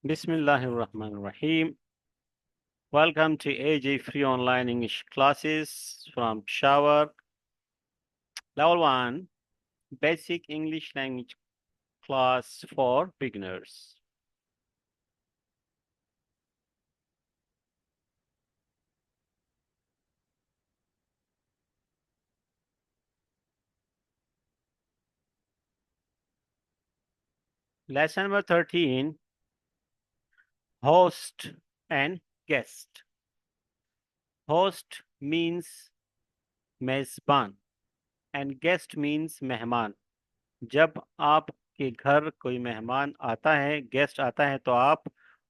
Bismillahirrahmanirrahim. Welcome to AJ Free Online English Classes from Peshawar. Level 1 Basic English Language Class for Beginners. Lesson number 13 Host and Guest. Host means मेज़बान and guest means मेहमान. जब आपके घर कोई मेहमान आता है, गेस्ट आता है, तो आप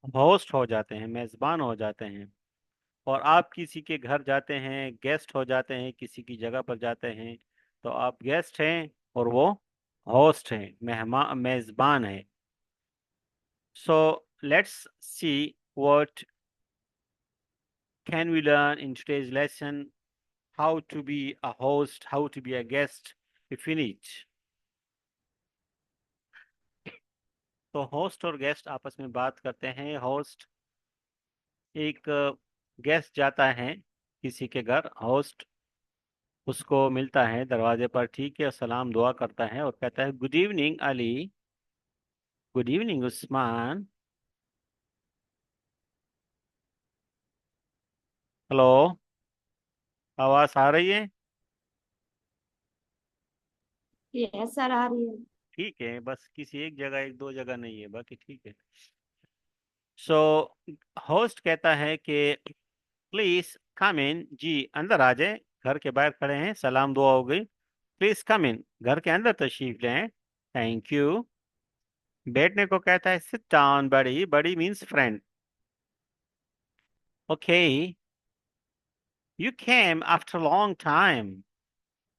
होस्ट हो जाते हैं, मेज़बान हो जाते हैं. और आप किसी के घर जाते हैं, गेस्ट हो जाते हैं, किसी की जगह पर जाते हैं, तो आप गेस्ट हैं और वो होस्ट हैं, मेहमान मेज़बान है. So let's see what can we learn in today's lesson, how to be a host, how to be a guest if we need. तो होस्ट और गेस्ट आपस में बात करते हैं. होस्ट एक गेस्ट जाता है किसी के घर, होस्ट उसको मिलता है दरवाजे पर, ठीक है, सलाम दुआ करता है और कहता है good evening Ali, good evening Usman, hello. आवाज आ रही है? यस सर, आ रही है। ठीक है, बस किसी एक जगह, एक दो जगह नहीं है, बाकी ठीक है. सो होस्ट कहता है कि प्लीज कम इन, जी अंदर आ जाए. घर के बाहर खड़े हैं, सलाम दुआ हो गई. प्लीज कम इन, घर के अंदर तशरीफ लें. Thank you. बैठने को कहता है सिट डाउन बड़ी, बड़ी means friend. Okay, you came after long time.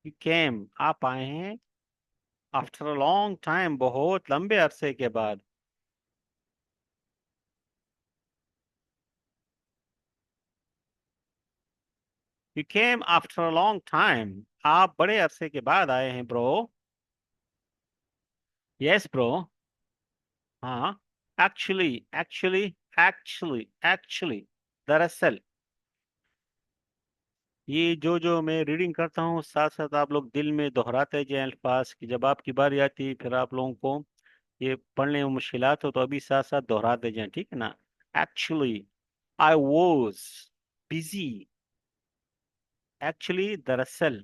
You came, आप आए हैं. आफ्टर अ लॉन्ग टाइम, बहुत लंबे अरसे के बाद. You came after a long time, आप बड़े अरसे के बाद आए हैं ब्रो. Yes bro. हाँ. एक्चुअली, एक्चुअली, एक्चुअली, एक्चुअली, दरअसल. ये जो जो मैं रीडिंग करता हूँ, साथ साथ आप लोग दिल में दोहराते जाएं अल्फाज की. जब आपकी बारी आती है फिर आप लोगों को ये पढ़ने में मुश्किलात हो, तो अभी साथ साथ दोहराते जाएं, ठीक है ना. Actually, I was busy. Actually, दरअसल.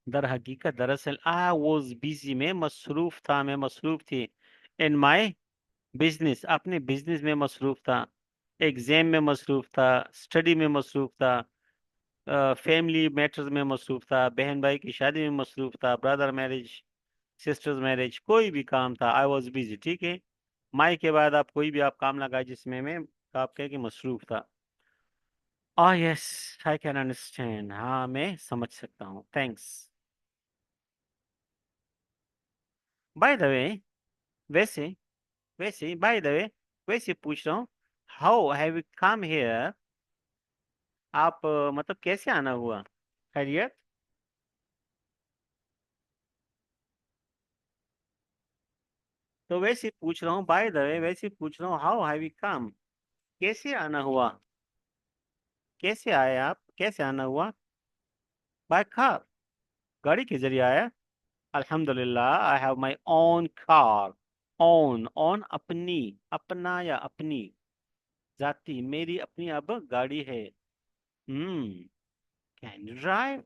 दर हकीकत, दरअसल. आई वॉज बिजी, मैं मसरूफ था, मैं मसरूफ थी. इन माई बिजनेस, अपने बिजनेस में मसरूफ था. एग्जाम में मसरूफ था, स्टडी में मसरूफ था, फैमिली मैटर्स में मसरूफ था, बहन भाई की शादी में मसरूफ था, ब्रदर मैरिज, सिस्टर्स मैरिज, कोई भी काम था, आई वॉज बिजी, ठीक है. माई के बाद आप कोई भी आप काम लगाए जिसमें मैं, तो आप कहें कि मसरूफ था. यस, आई कैन अंडरस्टैंड, हाँ मैं समझ सकता हूँ, थैंक्स. बाय द वे, वैसे, वैसे बाय द वे, वैसे पूछ रहा हूँ, how have you come here. आप मतलब कैसे आना हुआ, खैरियत. तो वैसे पूछ रहा हूँ, बाय द वे वैसे पूछ रहा हूँ, हाउ हैव यू कम, कैसे आना हुआ, कैसे आए आप, कैसे आना हुआ. बाय कार, गाड़ी के जरिए आया. अल्हम्दुलिल्लाह, I have my own car. Own, own अपनी, अपना या अपनी, जाती, मेरी अपनी अब गाड़ी है. Can you drive.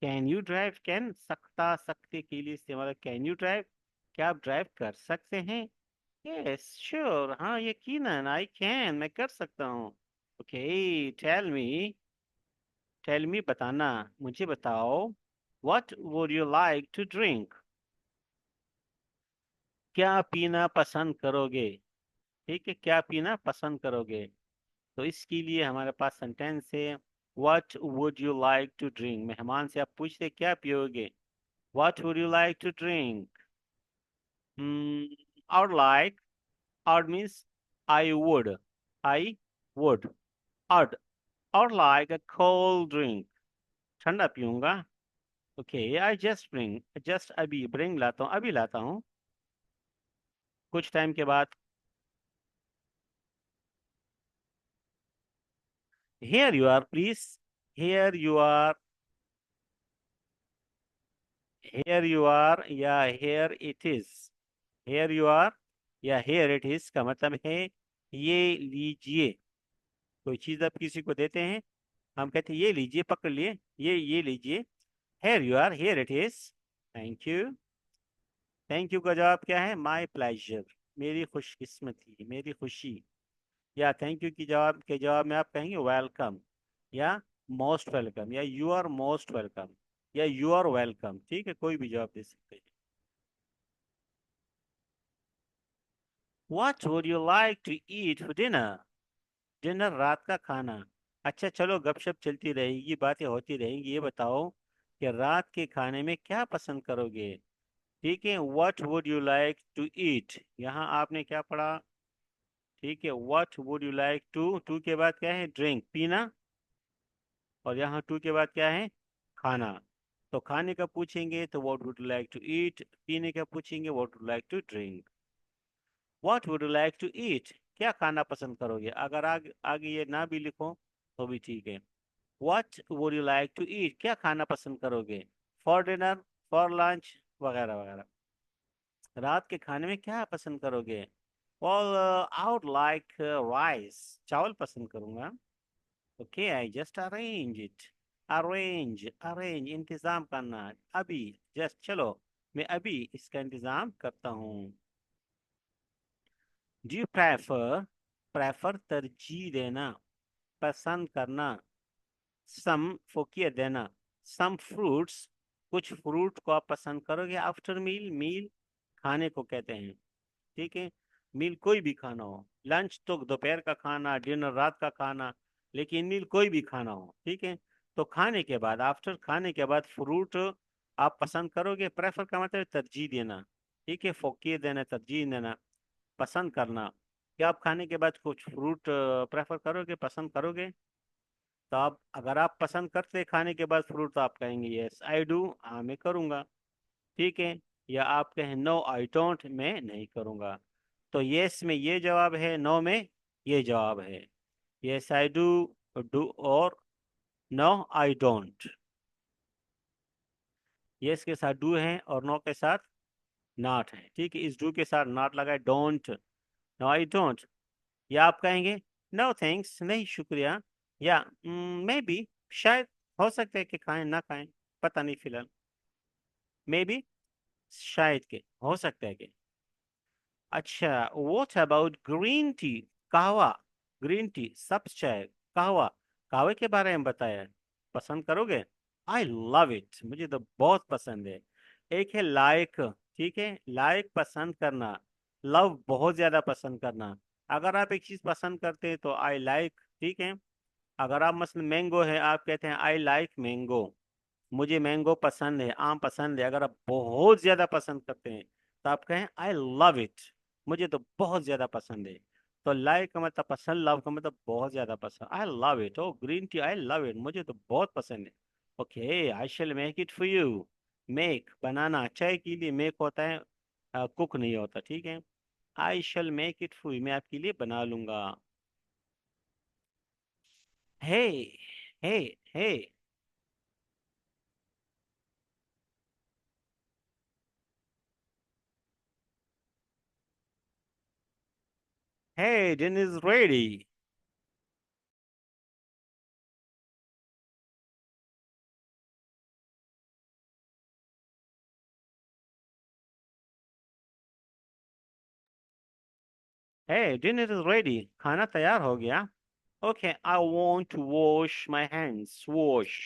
Can you drive, can सकता, सकते के लिए इस्तेमाल. कैन यू ड्राइव, क्या आप ड्राइव कर सकते हैं. यस श्योर, हाँ यकीनन, आई कैन, मैं कर सकता हूँ. ओके, टेल मी बताना, मुझे बताओ. What would you like to drink, क्या पीना पसंद करोगे. ठीक है, क्या पीना पसंद करोगे. तो इसके लिए हमारे पास सेंटेंस है, what would you like to drink. मेहमान से आप पूछते क्या पियोगे. What would you like to drink. और लाइक, और मीन्स आई वुड, और लाइक अ कोल्ड ड्रिंक, ठंडा पीऊंगा. Okay, I just bring, just अभी ब्रिंग लाता हूँ, अभी लाता हूँ. कुछ टाइम के बाद Here you are, please. Here you are. Here you are या here it is. Here you are या here it is का मतलब है ये लीजिए। कोई चीज आप किसी को देते हैं, हम कहते हैं ये लीजिए, पकड़ लिए, ये लीजिए। Here you are, here it is. Thank you. Thank you का जवाब क्या है? माई प्लेजर, मेरी खुशकिस्मती, मेरी खुशी। या थैंक यू की जवाब में आप कहेंगे वेलकम, या मोस्ट वेलकम, या यू आर मोस्ट वेलकम, या यू आर वेलकम। ठीक है, कोई भी जवाब दे सकते हैं। What would you like to eat for dinner? Dinner, रात का खाना। अच्छा चलो, गपशप चलती रहेगी, बातें होती रहेंगी। ये बताओ कि रात के खाने में क्या पसंद करोगे? ठीक है, what would you like to eat, यहाँ आपने क्या पढ़ा? ठीक है, what would you like to के बाद क्या है? ड्रिंक, पीना। और यहाँ टू के बाद क्या है? खाना। तो खाने का पूछेंगे तो what would you like to eat, पीने का पूछेंगे what would like to drink. What would you like to eat, क्या खाना पसंद करोगे? अगर आगे ये ना भी लिखो तो भी ठीक है। What would you like to eat, क्या खाना पसंद करोगे? फॉर डिनर, फॉर लंच, वगैरह वगैरह। रात के खाने में क्या पसंद करोगे? well I would like rice, चावल पसंद करूंगा। Okay, I just arrange it. Arrange इंतजाम करना। अभी, जस्ट चलो, मैं अभी इसका इंतजाम करता हूँ। डू यू प्रेफर, प्रेफर तरजीह देना, पसंद करना। सम, फोकियत देना। सम फ्रूट्स, कुछ फ्रूट को आप पसंद करोगे। आफ्टर मील, मील खाने को कहते हैं। ठीक है, मील कोई भी खाना हो। लंच तो दोपहर का खाना, डिनर रात का खाना, लेकिन मील कोई भी खाना हो। ठीक है, तो खाने के बाद, आफ्टर खाने के बाद फ्रूट आप पसंद करोगे। प्रेफर का मतलब है तरजीह देना। ठीक है, फोकियत देना, तरजीह देना, पसंद करना। क्या आप खाने के बाद कुछ फ्रूट प्रेफर करोगे, पसंद करोगे? तो आप, अगर आप पसंद करते हैं खाने के बाद फ्रूट, तो आप कहेंगे यस आई डू, हाँ मैं करूँगा। ठीक है, या आप कहें नो आई डोंट, मैं नहीं करूँगा। तो यस में ये जवाब है, नो में ये जवाब है। यस आई डू, डू, और नो आई डोंट। यस के साथ डू है और नो के साथ नॉट है। ठीक है, इस डू के साथ नॉट लगाए, डोंट, नो आई डोंट। या आप कहेंगे नो थैंक्स, नहीं शुक्रिया, या मे बी, शायद, हो सकता है कि खाएं ना खाएं, पता नहीं फिलहाल। मे बी, शायद के, हो सकता है कि। अच्छा, व्हाट अबाउट ग्रीन टी, कहवा। ग्रीन टी, सब्ज चाय, कहवा, कहवे के बारे में बताया, पसंद करोगे? आई लव इट, मुझे तो बहुत पसंद है। एक है लाइक, ठीक है, लाइक पसंद करना, लव बहुत ज्यादा पसंद करना। अगर आप एक चीज पसंद करते हैं तो आई लाइक। ठीक है, अगर आप मसलन मैंगो है, आप कहते हैं आई लाइक मैंगो, मुझे मैंगो पसंद है, आम पसंद है। अगर आप बहुत ज्यादा पसंद करते हैं तो आप कहें आई लव इट, मुझे तो बहुत ज्यादा पसंद है। तो लाइक का मतलब पसंद, लव का मतलब बहुत ज्यादा पसंद। I love it, oh green tea, I love it, मुझे तो बहुत पसंद है। Okay, I shall make it for you. Make, बनाना, चाय के लिए मेक होता है, कुक नहीं होता। ठीक है, आई shall make it for you, मैं आपके लिए बना लूंगा। हे, हे, हे, हे, dinner is ready. Hey, dinner is ready. खाना तैयार हो गया। Okay, I want to wash my hands. Wash.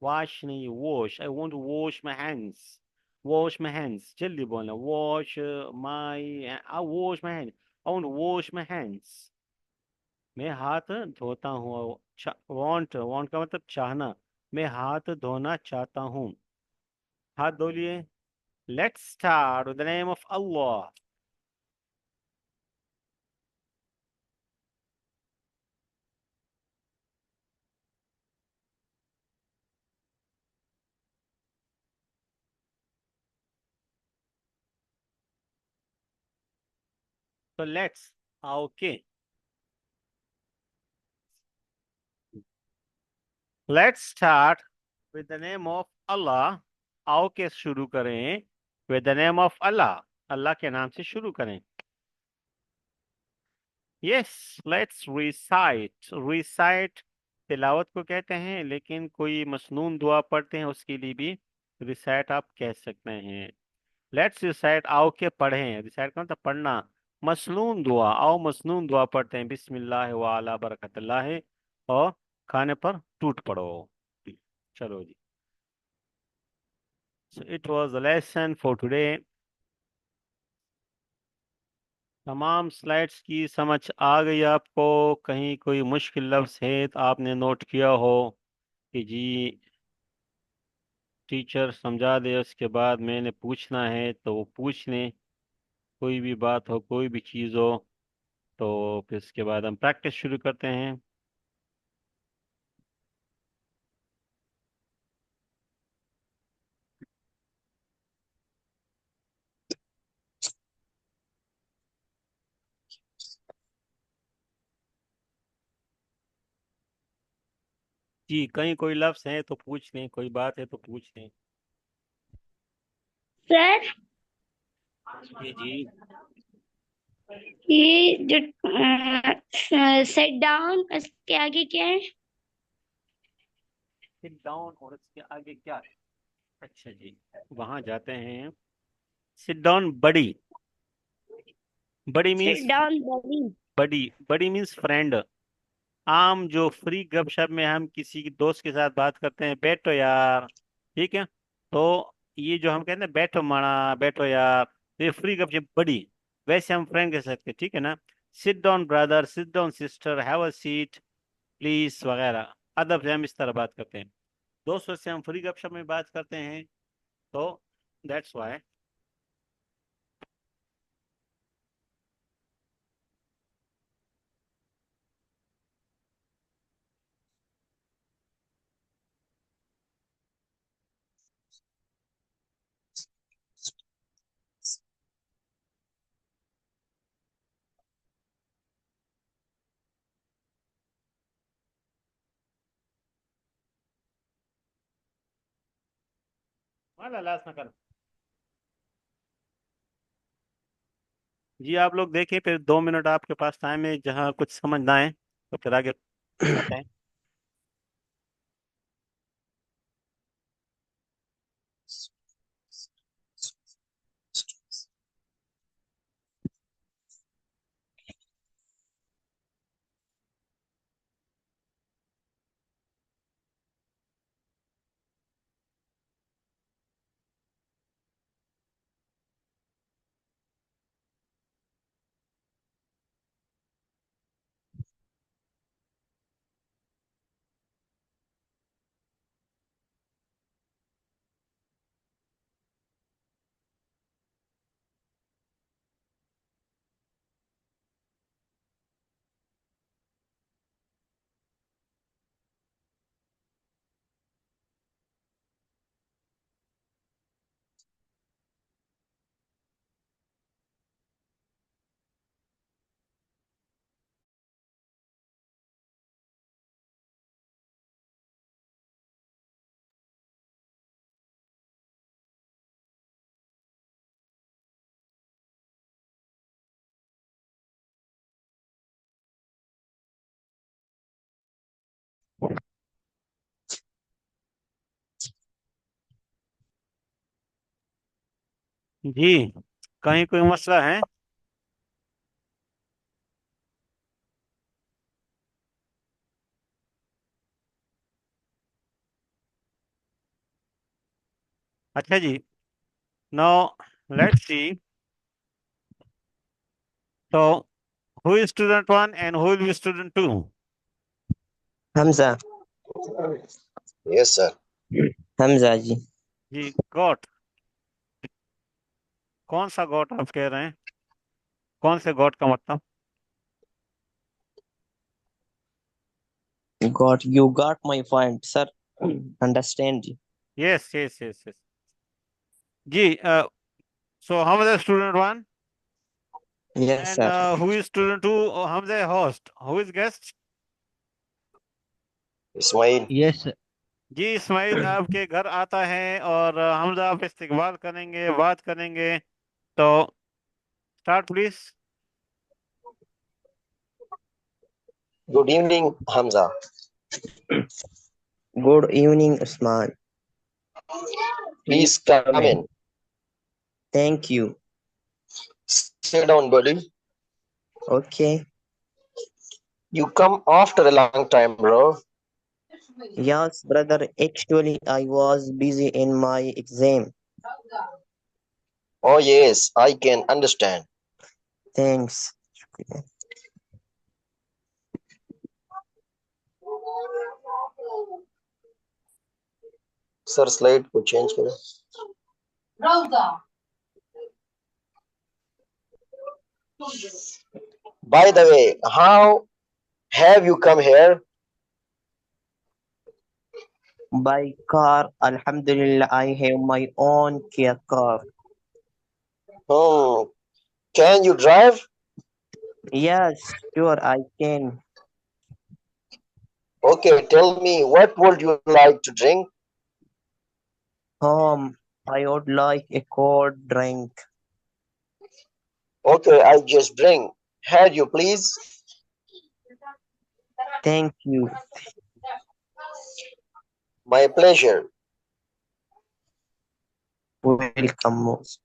Wash नहीं, wash. I want to wash my hands. Wash my hands. जल्दी बोलना। Wash my... I wash my hands. I want to wash my hands. मैं हाथ धोता हूँ। want का मतलब चाहना। मैं हाथ धोना चाहता हूँ। हाथ धो लिए। Let's start with the name of Allah. So let's. Okay. Let's start with the name of Allah. आओ के शुरू करें with the name of Allah. Allah के नाम से शुरू करें। Yes, let's recite. रिसाइट तिलावत को कहते हैं, लेकिन कोई मसनून दुआ पढ़ते हैं उसके लिए भी रिसाइट आप कह सकते हैं। लेट्स रिसाइट, आओ के पढ़ें। रिसाइट का मतलब पढ़ना। मसनून दुआ, आओ मसनून दुआ पढ़ते हैं। बिस्मिल्लाह व अला बरकतुल्लाह, और खाने पर टूट पड़ो। चलो जी। So it was a lesson for today. तमाम स्लाइड्स की समझ आ गई आपको? कहीं कोई मुश्किल लफ्ज़ है तो आपने नोट किया हो कि जी टीचर समझा दे, उसके बाद मैंने पूछना है, तो वो पूछ लें। कोई भी बात हो, कोई भी चीज़ हो, तो फिर इसके बाद हम प्रैक्टिस शुरू करते हैं। जी, कहीं कोई लफ्ज़ है तो पूछ लें, कोई बात है तो पूछ लें। सर, जी जी। ये जो सेट डाउन उसके आगे क्या है? सिट डाउन और इसके आगे क्या? अच्छा जी, वहां जाते हैं। सिट डाउन, बड़ी। बड़ी सेट मीन्स, डाउन बॉडी। बड़ी बड़ी मीन्स फ्रेंड। आम जो फ्री गपशप में हम किसी की दोस्त के साथ बात करते हैं, बैठो यार, ठीक है। तो ये जो हम कहते हैं बैठो माना, बैठो यार, ये फ्री गपशप बड़ी। वैसे हम फ्रेंड कह सकते हैं, ठीक है ना। Sit down brother, sit down sister, have a seat please वगैरह। अदब से हम इस तरह बात करते हैं। दोस्तों से हम फ्री गपशप में बात करते हैं, तो दैट्स वाई। वाला लास्ट ना कर। जी, आप लोग देखिए, फिर 2 मिनट आपके पास टाइम है, जहाँ कुछ समझ ना आए तो फिर आगे बढ़ते हैं। जी, कहीं कोई मसला है? अच्छा जी, नाउ लेट्स सी। तो who is student one and who will be student two? Hamza. Yes sir. Hamza ji. जी, गॉट। कौन सा गॉट आप कह रहे हैं? कौन से गॉट का मतलब? got my point sir. Understand जी। Yes yes yes yes. जी, सो हम is student one Yes and sir. Who is student two? हम is host, who is guest? Ismail. Yes, sir. जी इस्माइल आपके घर आता है और हमजा आप इस्तकबाल करेंगे, बात करेंगे। तो start please. Good evening, Hamza. Good evening, Usman. Please Please come come in. in. Thank you. Sit down, buddy. Okay. You come after a long time, bro. Yes, brother. Actually, I was busy in my exam. Oh, yes, I can understand. Thanks. Sir, slide को change करो. By the way, how have you come here? By car, Alhamdulillah, I have my own Kia car. Hmm. Can you drive? Yes, sure, I can. Okay, tell me, what would you like to drink? I would like a cold drink. Okay, I just bring. Had you please? Thank you. My pleasure. Welcome, most.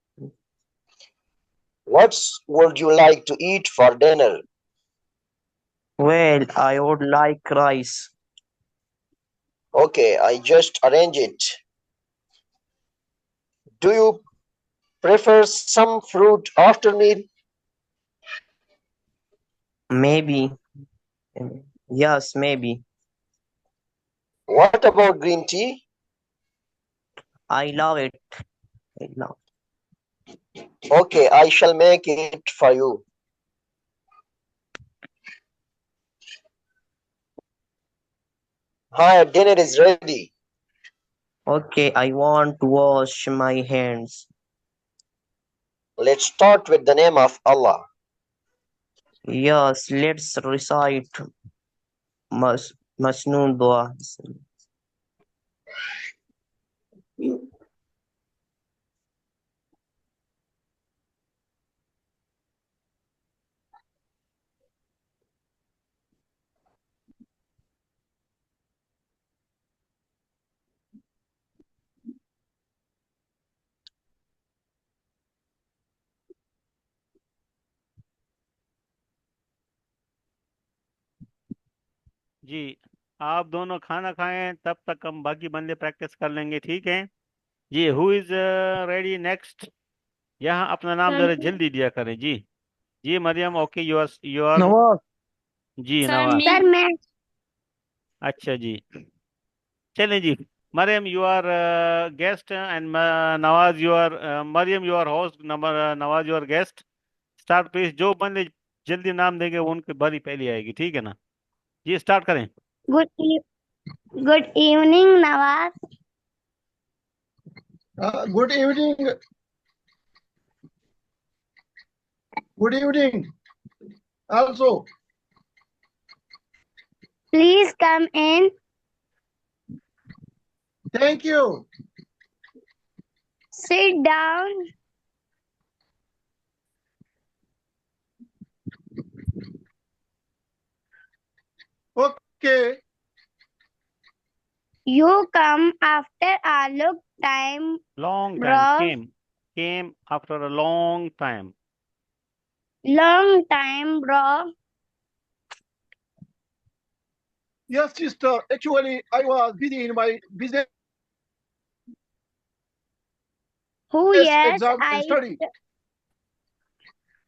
What would you like to eat for dinner? Well, I would like rice. Okay, I just arrange it. Do you prefer some fruit after meal? Maybe. Yes, maybe. What about green tea? I love it. I love. Okay, I shall make it for you. Hi, dinner is ready. Okay, I want to wash my hands. Let's start with the name of Allah. Yes, let's recite Masnoon Dua. जी आप दोनों खाना खाएं, तब तक हम बाकी बंदे practice कर लेंगे, ठीक है। जी हु इज रेडी नेक्स्ट। यहाँ अपना नाम सर जरा जल्दी दिया करें जी। जी Maryam, okay you are. Nawaz, जी सर नवाज। सर मैं अच्छा जी, चलें जी। Maryam you are guest and Nawaz you are, Maryam you are host, number Nawaz you are guest. Start please. जो बंदे जल्दी नाम देंगे वो उनकी बारी पहली आएगी, ठीक है ना। जी स्टार्ट करें। Good good evening Nawaz. Good evening. Good evening. Also, please come in. thank you. Sit down. Okay. You come after a long time long time, bro. Came after a long time. Long time bro. Yes, sister. Actually, I was busy in my business who yes exam I and study.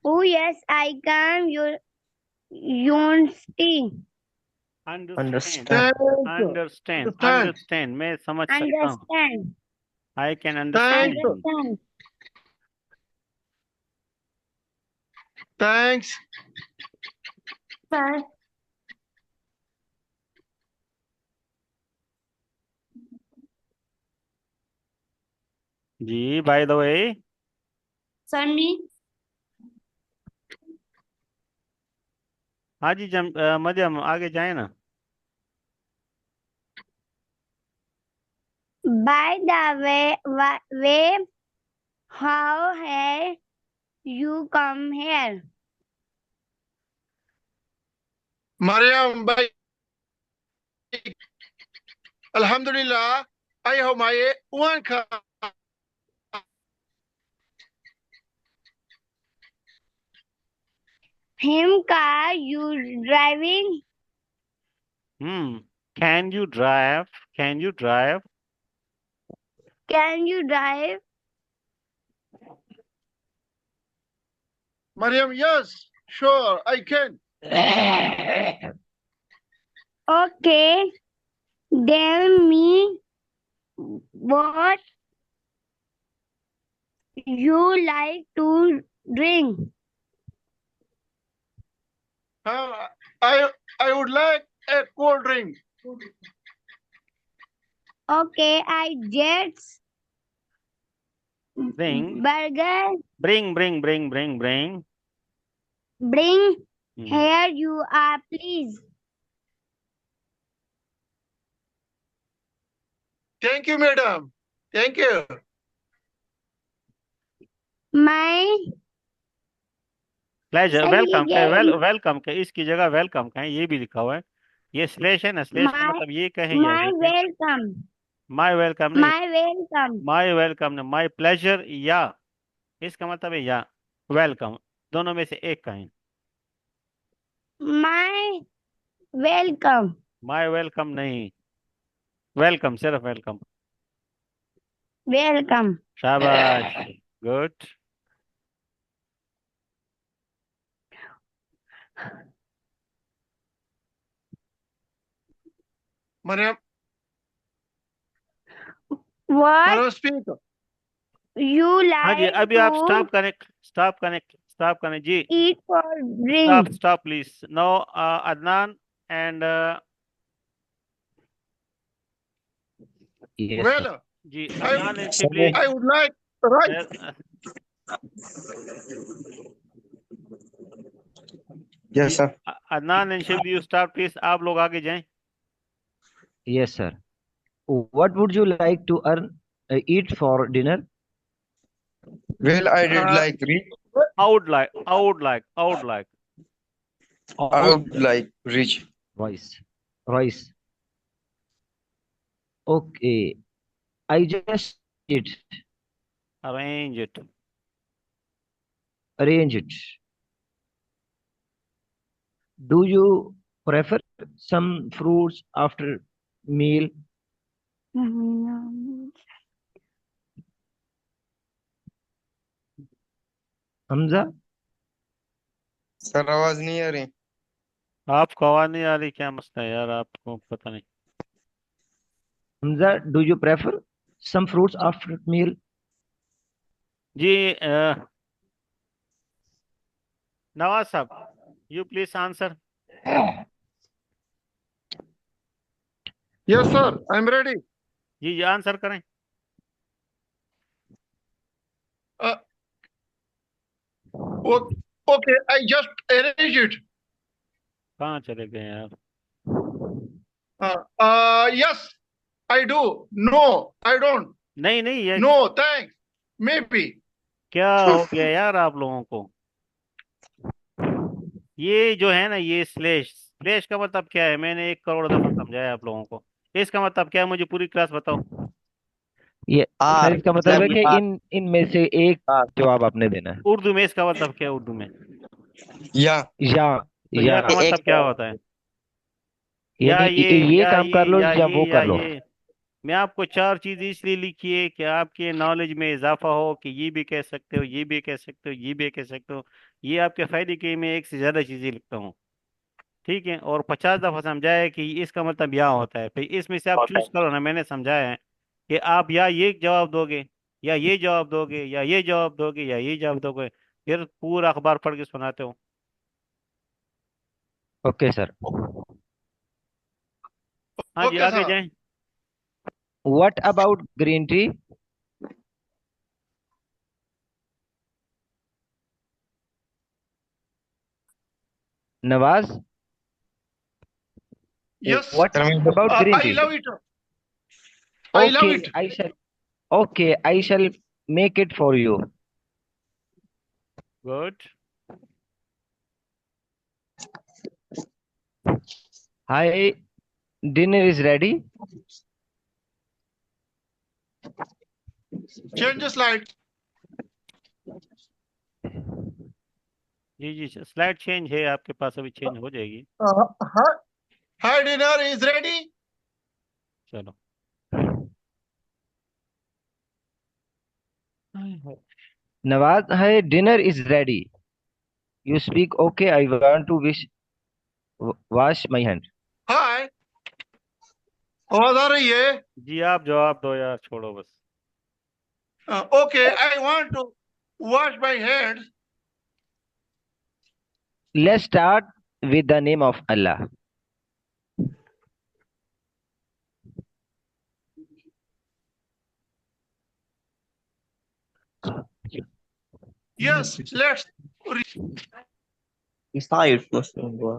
who yes I come your university. Understand, understand. Thanks. Understand, Understand. Understand मैं समझ सकता हूँ। Understand. I can Thanks. Understand. Understand. Thanks. Sir. जी by the way. Sir me. हाँ जी मरियम आगे जाए ना। By the way, how have you come here? Mariam, by Alhamdulillah, I have my one car. Him car you driving? Can you drive? Can you drive? Can you drive? Mariam, yes, sure, I can. Okay. Tell me what you like to drink. Uh, I would like a cold drink. Okay, I just Bring, burger. bring. Bring Hmm. here you are, please. Thank you, madam. Thank you. My pleasure, welcome का again. Welcome का इसकी जगह welcome का है, ये भी लिखा हुआ है। ये स्लैश है ना, स्लैश का My मतलब ये कहे या my welcome. माय वेलकम नहीं, My welcome. माय वेलकम नहीं, माय प्लेजर या इसका मतलब है या वेलकम, दोनों में से एक का है। My welcome. माय वेलकम नहीं, वेलकम, सिर्फ वेलकम। Welcome. शाबाश, good. Mariam, What Mariam, speak. you हाँ जी, like अभी आप to स्टॉप करें जी, eat for drink? Stop please. No Adnan and Yes, sir. Well, जी, Adnan and Shibli. I would like rice. Yes, sir. Adnan and Shibli, you stop please, आप लोग आगे जाएं। Yes, sir. What would you like to eat for dinner? Well, I did Uh, like rich. I would like I would like rich. Rice. Okay. I just did arrange it. arrange it. Do you prefer some fruits after meal? Hamza? Sir आवाज नहीं आ रही। आपको आवाज नहीं आ रही, क्या मसला है यार, आपको पता नहीं। Hamza, do you prefer some fruits after meal? जी Nawaz sahab, you please answer. yes, sir, I'm ready. जी आंसर करें। Okay, I just arrange it. कहाँ चले गए यार? Yes, I do. No, I don't. नहीं ये No, thanks. Maybe. क्या हो गया यार आप लोगों को? ये जो है ना, ये स्लैश का मतलब क्या है? मैंने 1 करोड़ दफा समझाया आप लोगों को। इसका मतलब क्या है, मुझे पूरी क्लास बताओ। ये सर, इसका मतलब है कि इन में से एक जवाब आपने देना है। उर्दू में इसका मतलब क्या है? उर्दू में या तो या का मतलब क्या होता है? या ये काम कर लो या वो कर लो। मैं आपको 4 चीजें इसलिए लिखी है कि आपके नॉलेज में इजाफा हो, कि ये भी कह सकते हो, ये भी कह सकते हो, ये भी कह सकते हो। ये आपके फायदे के लिए मैं 1 से ज्यादा चीजें लिखता हूँ, ठीक है। और 50 दफा समझाया है कि इसका मतलब या होता है। फिर इसमें से आप चूज करो ना। मैंने समझाया है कि आप या ये जवाब दोगे, या ये जवाब दोगे, या ये जवाब दोगे, या ये जवाब दोगे। फिर पूरा अखबार पढ़ के सुनाते हो। Okay sir. हाँ जी, Okay, आगे sir. जाएं। What about green tea? Nawaz? Yes. What about green I tea? love it. I love Okay, it. I shall make it for you. Good. Hi, dinner is ready. Change the slide. जी slide change है आपके पास, अभी change हो जाएगी। Hi, dinner is ready. चलो Nawaz, hi, dinner is ready. You speak okay, I want to wash my hand. Hi. आवाज आ रही है? जी आप जवाब दो यार, छोड़ो बस। Okay, I want to wash my hands. Let's start with the name of Allah. Yes, let's. Recite Muslim dua.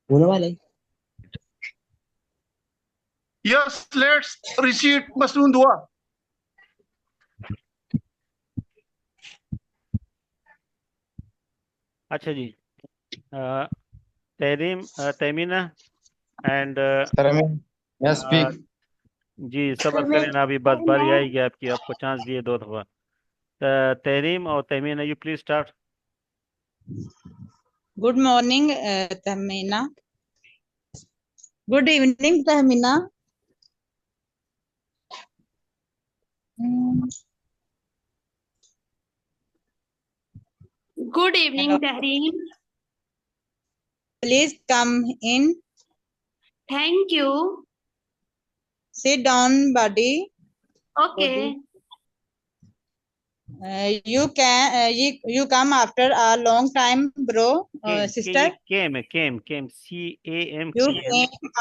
बोलने वाले Yes, let's recite Masnoon dua. अच्छा जी, Tahmina and Sir, may I speak? जी सब्र करें ना, अभी बस बारी आएगी आपकी, आपको चांस दिए 2 दफा। तहरीम और Tahmina, you please start. Good morning, Tahmina. Good evening, Tahmina. Good evening, Tahreem. Please come in. Thank you. Sit down, buddy. Okay. You come after a long time, bro, sister. Came CAM You came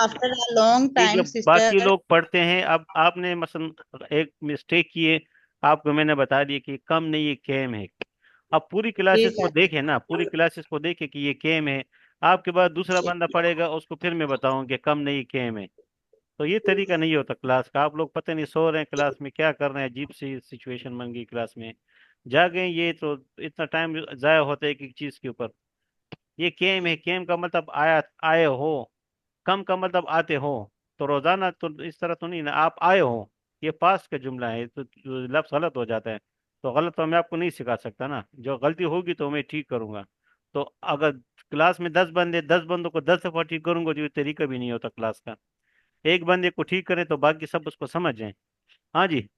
after a long ये time, जब sister. बाकी लोग पढ़ते हैं, अब आपने मसलन एक मिस्टेक की है, आपको मैंने बता दिया कि कम नहीं, ये केम है। अब पूरी क्लासेस को देखें ना, पूरी क्लासेस को देखें कि ये केम है, आपके बाद दूसरा बंदा पढ़ेगा, उसको फिर मैं बताऊं कि कम नहीं केम है। तो ये तरीका नहीं होता क्लास का। आप लोग पता नहीं सो रहे हैं क्लास में, क्या कर रहे हैं, अजीब सी सिचुएशन बन गई क्लास में। जागे ये तो इतना टाइम जाया होता है एक एक चीज के ऊपर। ये केम है, केम का मतलब आए हो, कम का मतलब आते हो। तो रोजाना तो इस तरह तो नहीं ना, आप आए हो, ये पास्ट का जुमला है, तो लफ्ज गलत हो जाता है। तो गलत तो मैं आपको नहीं सिखा सकता ना, जो गलती होगी तो मैं ठीक करूंगा। तो अगर क्लास में 10 बंदे, 10 बंदों को 10 दफा ठीक करूंगा, तो ये तरीका भी नहीं होता क्लास का। एक बंदे को ठीक करें तो बाकी सब उसको समझ जाएं। हाँ जी।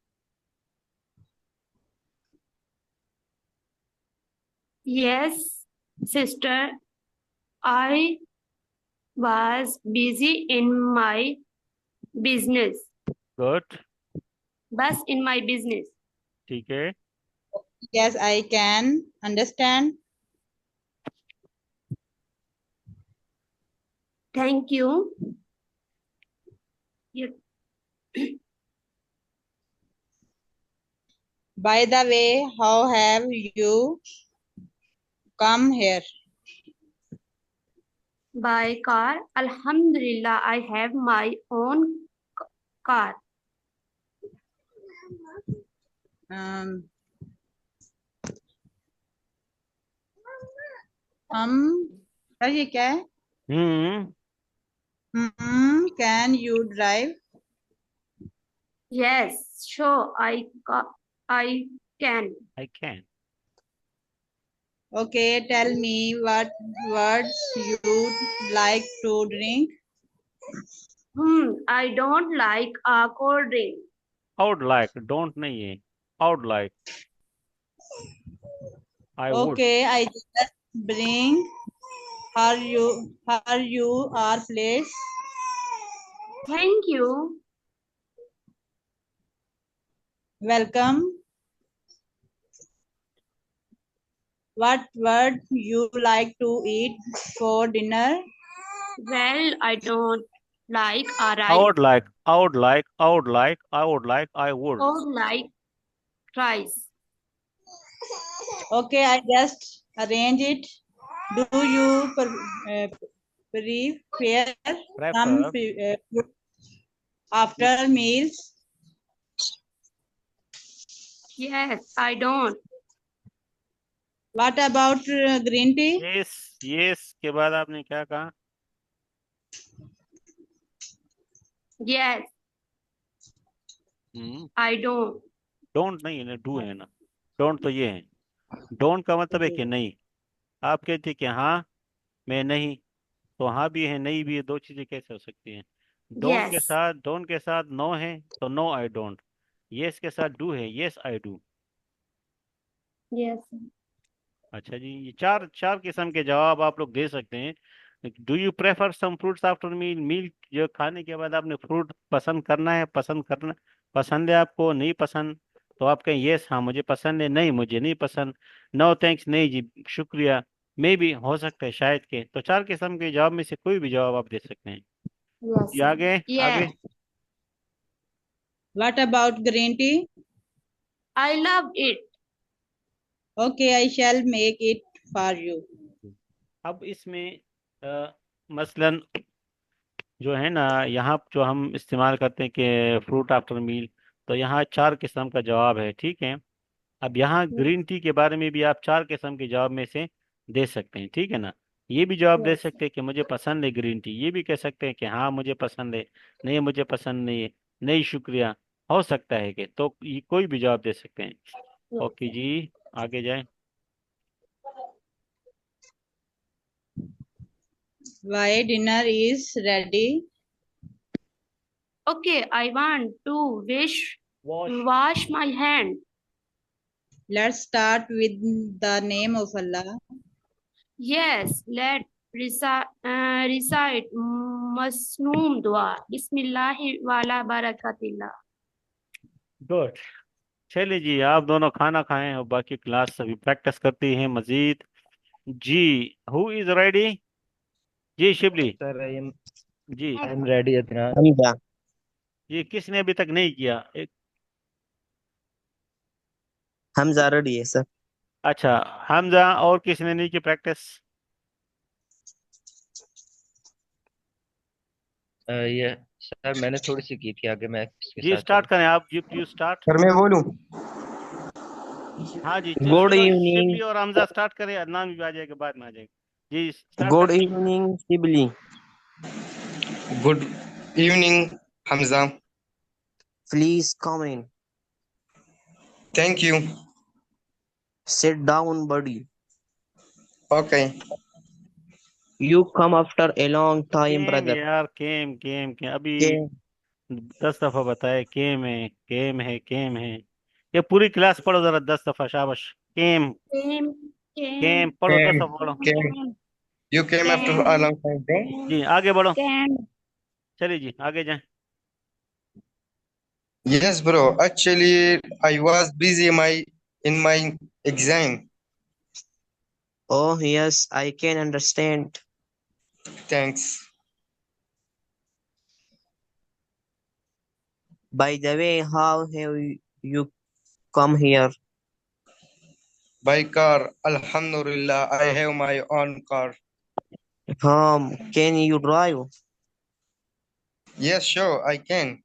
Yes, sister. I was busy in my business. Good. बस in my business. ठीक है। Yes, I can understand. Thank you. You- By the way, how have you come here? By car. Alhamdulillah, I have my own car. Um, sir ये क्या है? Can you drive? Yes, sure, I can. I can. Okay, tell me what words you like to drink. I don't like a cold drink. I'd like, don't नहीं है, I'd like, I would. Okay, I just bring her you our place. Thank you. Welcome. What would you like to eat for dinner? Well, I don't like a I rice would like, I would like, I would like, I would like, I would. or like rice. Okay, I just arrange it. Do you prepare some Prefer. fruit after meals? Yes, I don't. What about green tea? Yes yes के बाद आपने क्या कहा? Yes, I don't. Don't नहीं है ना, do है ना. डोंट तो ये है. डोंट का मतलब है कि नहीं. आप कहते हैं कि हाँ मैं नहीं, तो हाँ भी है नहीं भी है, दो चीजें कैसे हो सकती हैं? Yes, डोंट के साथ नो है तो नो आई डोंट. यस के साथ डू है, यस आई डू. yes, अच्छा जी, ये चार चार किस्म के जवाब आप लोग दे सकते हैं. Do you prefer some fruits after meal? Meal जो खाने के बाद आपने फ्रूट पसंद करना है, पसंद है आपको, नहीं पसंद, तो आप कहें यस हाँ मुझे पसंद है, नहीं मुझे नहीं पसंद, नो थैंक्स नहीं जी शुक्रिया, मे भी हो सकता है शायद के. तो चार किस्म के जवाब में से कोई भी जवाब आप दे सकते हैं. yes, जी आगे आगे. yes. What about green tea? I love it. Okay, I shall make it for you. अब इसमें मसलन जो है ना, यहाँ जो हम इस्तेमाल करते हैं कि फ्रूट आफ्टर मील, तो यहाँ चार किस्म का जवाब है, ठीक है. अब यहाँ ग्रीन टी के बारे में भी आप चार किस्म के जवाब में से दे सकते हैं, ठीक है ना. ये भी जवाब दे Yes, सकते हैं कि मुझे पसंद है ग्रीन टी, ये भी कह सकते हैं कि हाँ मुझे पसंद है, नहीं मुझे पसंद नहीं है, नहीं शुक्रिया, हो सकता है कि, तो ये कोई भी जवाब दे सकते हैं. yes. ओके जी आगे जाए. Why dinner is ready? Okay, I want to wash. wash my hand. Let's start with the name of Allah. Yes, let recite Masnoom Dua. Bismillahi wala barakatillah. Good. चलिए जी, आप दोनों खाना खाएं और बाकी क्लास अभी प्रैक्टिस करती हैं मजीद. जी हु इज रेडी? जी शिबली. Sir, जी I am ready, Adnan. Hamza. ये किसने अभी तक नहीं किया? Hamza ready है sir. अच्छा, हमजा. और किसने नहीं की प्रैक्टिस? ये सर मैंने थोड़ी सी की थी, आगे मैं इसके जी साथ स्टार्ट चलूँ. करें आप. You start. सर मैं बोलूं? हाँ जी Good चलो evening. शिबली और हमजा स्टार्ट करें, अदनान भी आ जाएगा बाद में आ जाएगा. जी स्टार्ट Good करें. evening, Sibli. Good evening, Hamza. Please come in. Thank you. Sit down, buddy. Okay. You come after a long time, came brother. यार, केम केम केम अभी Okay. 10 दफा बताए. केम है केम है केम है. ये पूरी क्लास पढ़ो जरा 10 दफा, शाबाश. केम Came, केम came, पढ़ो, 10 Came, दफा पढ़ो. came. You came after a came, long time, bro. जी आगे बढ़ो. came. चलिए जी आगे जाएं. Yes, bro. Actually, I was busy in my exam. Oh, yes, I can understand. Thanks. By the way, how have you come here? By car, Alhamdulillah, I have my own car. Can you drive? Yes, sure, I can.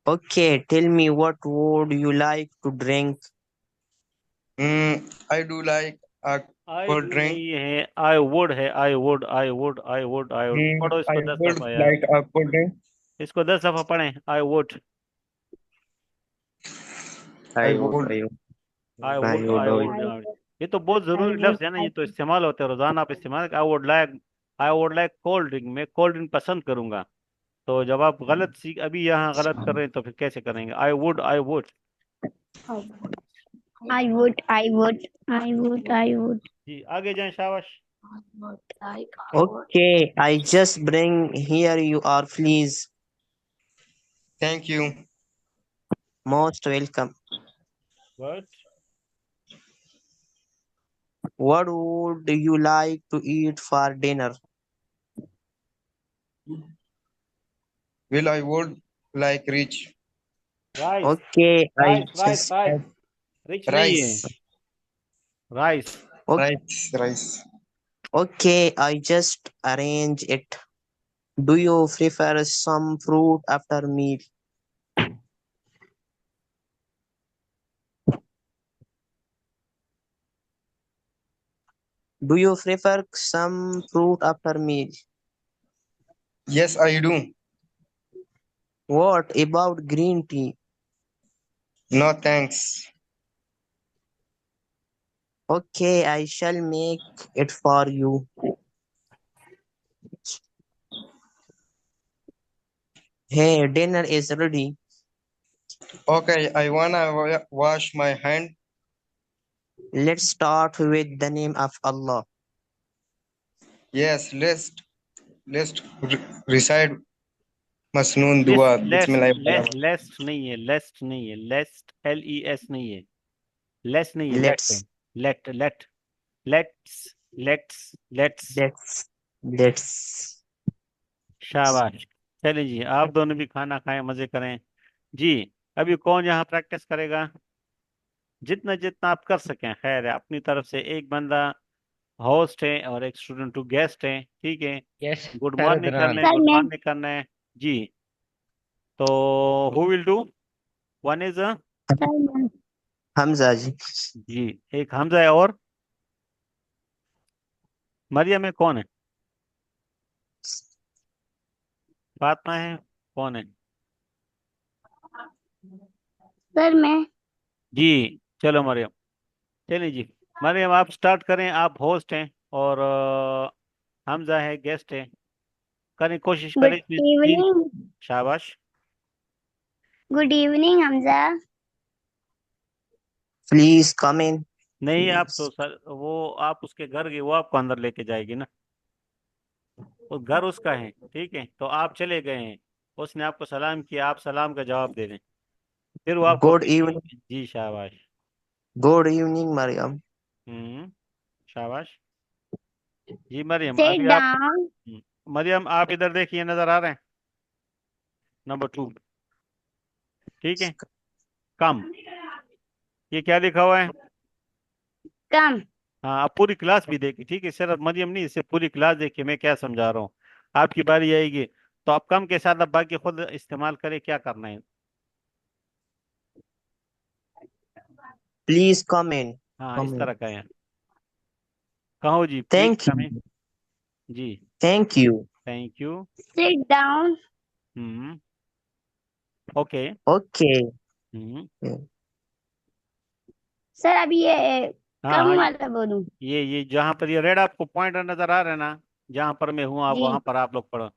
Okay, tell me what would you like to drink? I do like a I cold do drink. नहीं है, I would है. I would पढ़ो इसको I 10 would दफा यार. like a cold drink. इसको 10 दफा पढ़ें. I would I would. I I would would. I would. ये तो बहुत जरूरी लफ्ज है ना, ये तो इस्तेमाल होते हैं रोजाना, आप इस्तेमाल. I would like cold drink. मैं कोल्ड ड्रिंक पसंद करूंगा. तो जब आप गलत सीख अभी यहाँ गलत कर रहे हैं तो फिर कैसे करेंगे? I would. I would. जी आगे जाएं, शाबाश. Okay, I just bring here you are, please. Thank you. Most welcome. What? What would you like to eat for dinner? Well, I would like rich rice. Okay, I rice rice just rice. Rich नहीं है, rice. Rice. okay, Rice. Okay, I just arrange it. Do you prefer some fruit after meal? Do you prefer some fruit after meal? Yes, I do. What about green tea? No thanks. Okay, I shall make it for you. Hey, dinner is ready. Okay, I wanna wash my hand. Let's start with the name of Allah. Yes, let's recite Masnoon लेस्ट Dua. लेस्ट Bismillah. लेस्ट नहीं है, लेस्ट नहीं है, लेस्ट LES नहीं है, less नहीं है, let है, Let's let let let's let's let's. let's let's शाबाश। चलिए जी, आप दोनों भी खाना खाएं, मजे करें जी। अभी कौन यहाँ प्रैक्टिस करेगा? जितना जितना आप कर सकें, खैर है। अपनी तरफ से एक बंदा होस्ट है और एक स्टूडेंट टू गेस्ट है, ठीक है। Yes, गुड Sir मॉर्निंग कर Adnan. लें, सर गुड मैं मॉर्निंग करना है जी। तो who will do? One is sir मैं Hamza ji. जी, एक हमजा है, और मरियम है, कौन है? फातिमा है, कौन है? सर मैं जी चलो मरियम। चलिए जी, मरियम आप स्टार्ट करें, आप होस्ट हैं और हमजा है, गेस्ट है। करें, कोशिश गुड करें इसमें तीन। इवनिंग। शाबाश। Good evening Hamza. Please come in. नहीं, आप तो सर वो आप उसके घर गए, वो आपको अंदर लेके जाएगी ना, वो घर उसका है, ठीक है। तो आप चले गए हैं, उसने आपको सलाम किया, आप सलाम का जवाब दे दें, फिर वो आपको Good evening. जी शाबाश। Good evening, Mariam. शाबाश जी। मरियम सिट अभी आप डाउन। मरियम आप इधर देखिए, नजर आ रहे हैं? नंबर 2, ठीक है। कम, ये क्या लिखा हुआ है? कम। हाँ, आप पूरी क्लास भी देखिए, ठीक है, सिर्फ मरियम नहीं, इसे पूरी क्लास देखिए मैं क्या समझा रहा हूँ। आपकी बारी आएगी तो आप कम के साथ अब बाकी खुद इस्तेमाल करें, क्या करना है। Please come in. हाँ, Come इस तरह in. का है। कहो जी, प्लीज Thank कमें। you. जी, Thank you. Thank you. Sit down. Hmm okay. Okay. Hmm sir अभी ये हाँ कम हाँ, वाला बोलूं? ये जहाँ पर ये रेड आपको पॉइंटर नजर आ रहा है ना, जहाँ पर मैं हूँ, आप जी वहां पर आप लोग पढ़ो।